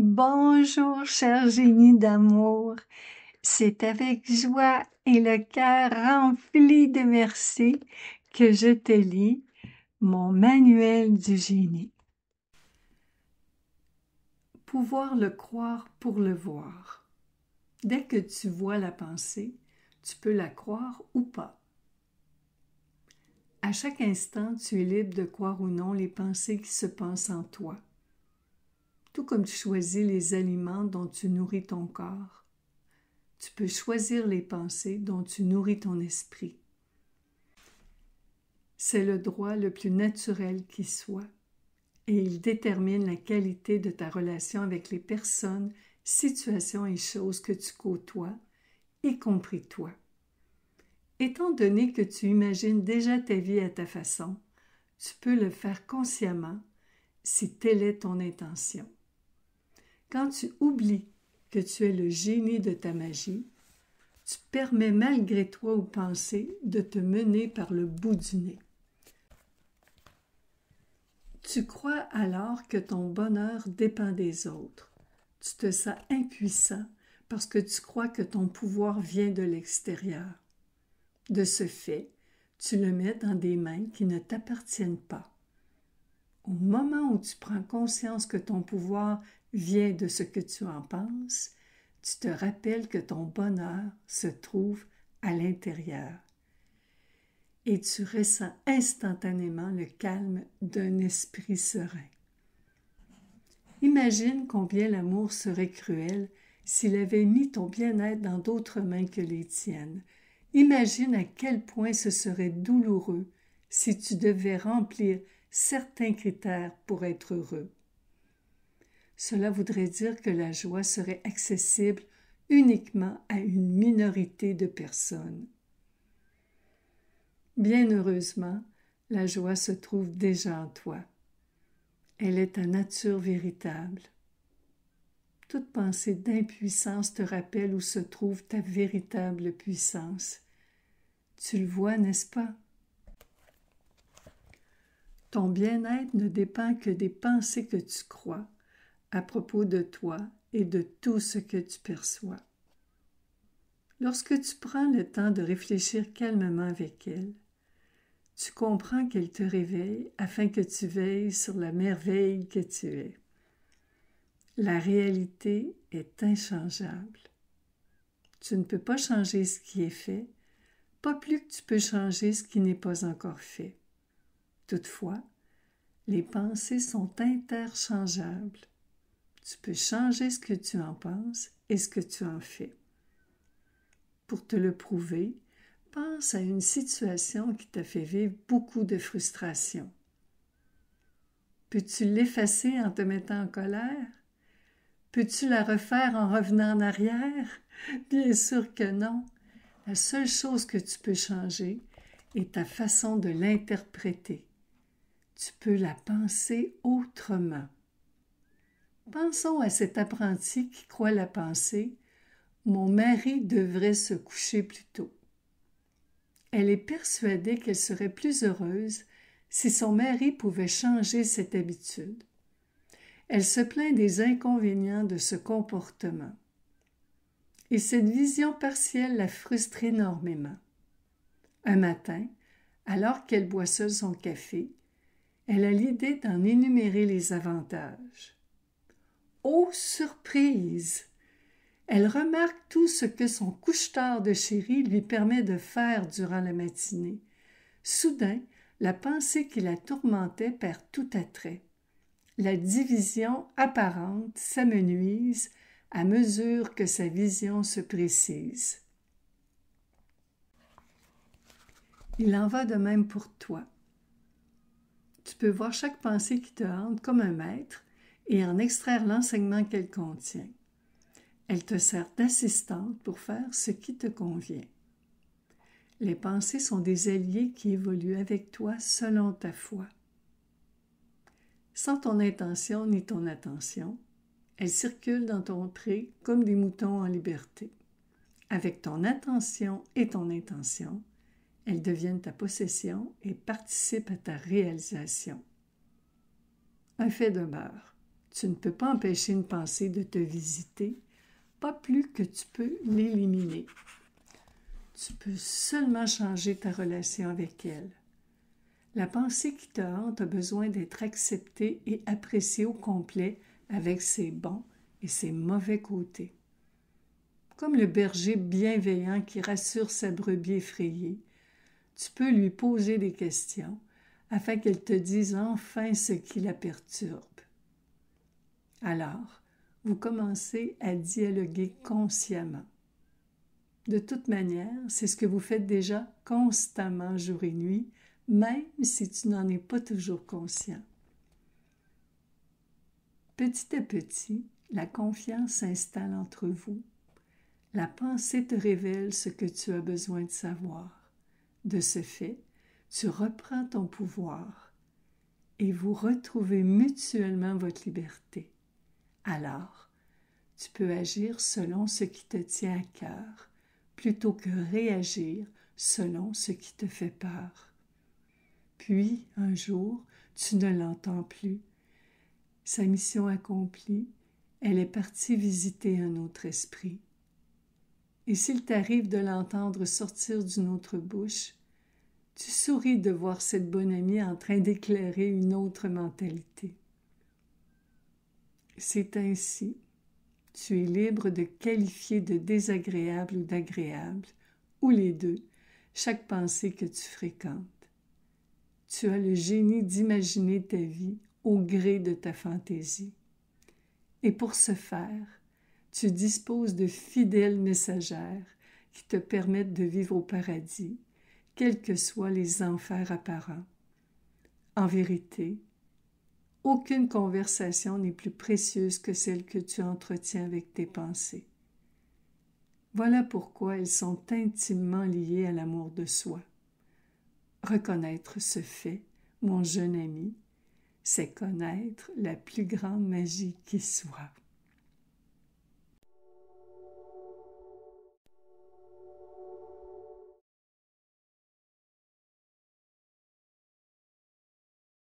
Bonjour, cher génie d'amour. C'est avec joie et le cœur rempli de merci que je te lis mon manuel du génie. Pouvoir le croire pour le voir. Dès que tu vois la pensée, tu peux la croire ou pas. À chaque instant, tu es libre de croire ou non les pensées qui se pensent en toi. Tout comme tu choisis les aliments dont tu nourris ton corps, tu peux choisir les pensées dont tu nourris ton esprit. C'est le droit le plus naturel qui soit, et il détermine la qualité de ta relation avec les personnes, situations et choses que tu côtoies, y compris toi. Étant donné que tu imagines déjà ta vie à ta façon, tu peux le faire consciemment si telle est ton intention. Quand tu oublies que tu es le génie de ta magie, tu permets malgré toi aux pensées de te mener par le bout du nez. Tu crois alors que ton bonheur dépend des autres. Tu te sens impuissant parce que tu crois que ton pouvoir vient de l'extérieur. De ce fait, tu le mets dans des mains qui ne t'appartiennent pas. Au moment où tu prends conscience que ton pouvoir vient de ce que tu en penses, tu te rappelles que ton bonheur se trouve à l'intérieur. Et tu ressens instantanément le calme d'un esprit serein. Imagine combien l'amour serait cruel s'il avait mis ton bien-être dans d'autres mains que les tiennes. Imagine à quel point ce serait douloureux si tu devais remplir certains critères pour être heureux. Cela voudrait dire que la joie serait accessible uniquement à une minorité de personnes. Bien heureusement, la joie se trouve déjà en toi. Elle est ta nature véritable. Toute pensée d'impuissance te rappelle où se trouve ta véritable puissance. Tu le vois, n'est-ce pas? Ton bien-être ne dépend que des pensées que tu crois à propos de toi et de tout ce que tu perçois. Lorsque tu prends le temps de réfléchir calmement avec elle, tu comprends qu'elle te réveille afin que tu veilles sur la merveille que tu es. La réalité est inchangeable. Tu ne peux pas changer ce qui est fait, pas plus que tu peux changer ce qui n'est pas encore fait. Toutefois, les pensées sont interchangeables. Tu peux changer ce que tu en penses et ce que tu en fais. Pour te le prouver, pense à une situation qui t'a fait vivre beaucoup de frustration. Peux-tu l'effacer en te mettant en colère? Peux-tu la refaire en revenant en arrière? Bien sûr que non. La seule chose que tu peux changer est ta façon de l'interpréter. Tu peux la penser autrement. Pensons à cet apprenti qui croit la pensée « Mon mari devrait se coucher plus tôt ». Elle est persuadée qu'elle serait plus heureuse si son mari pouvait changer cette habitude. Elle se plaint des inconvénients de ce comportement. Et cette vision partielle la frustre énormément. Un matin, alors qu'elle boit seule son café, elle a l'idée d'en énumérer les avantages. Oh, surprise! Elle remarque tout ce que son couche-tard de chéri lui permet de faire durant la matinée. Soudain, la pensée qui la tourmentait perd tout attrait. La division apparente s'amenuise à mesure que sa vision se précise. Il en va de même pour toi. Tu peux voir chaque pensée qui te hante comme un maître et en extraire l'enseignement qu'elle contient. Elle te sert d'assistante pour faire ce qui te convient. Les pensées sont des alliés qui évoluent avec toi selon ta foi. Sans ton intention ni ton attention, elles circulent dans ton pré comme des moutons en liberté. Avec ton attention et ton intention, elles deviennent ta possession et participent à ta réalisation. Un fait demeure. Tu ne peux pas empêcher une pensée de te visiter, pas plus que tu peux l'éliminer. Tu peux seulement changer ta relation avec elle. La pensée qui te hante a besoin d'être acceptée et appréciée au complet avec ses bons et ses mauvais côtés. Comme le berger bienveillant qui rassure sa brebis effrayée, tu peux lui poser des questions afin qu'elle te dise enfin ce qui la perturbe. Alors, vous commencez à dialoguer consciemment. De toute manière, c'est ce que vous faites déjà constamment jour et nuit, même si tu n'en es pas toujours conscient. Petit à petit, la confiance s'installe entre vous. La pensée te révèle ce que tu as besoin de savoir. De ce fait, tu reprends ton pouvoir et vous retrouvez mutuellement votre liberté. Alors, tu peux agir selon ce qui te tient à cœur, plutôt que réagir selon ce qui te fait peur. Puis, un jour, tu ne l'entends plus. Sa mission accomplie, elle est partie visiter un autre esprit. Et s'il t'arrive de l'entendre sortir d'une autre bouche, tu souris de voir cette bonne amie en train d'éclairer une autre mentalité. C'est ainsi. Tu es libre de qualifier de désagréable ou d'agréable, ou les deux, chaque pensée que tu fréquentes. Tu as le génie d'imaginer ta vie au gré de ta fantaisie. Et pour ce faire, tu disposes de fidèles messagères qui te permettent de vivre au paradis, quels que soient les enfers apparents. En vérité, aucune conversation n'est plus précieuse que celle que tu entretiens avec tes pensées. Voilà pourquoi elles sont intimement liées à l'amour de soi. Reconnaître ce fait, mon jeune ami, c'est connaître la plus grande magie qui soit.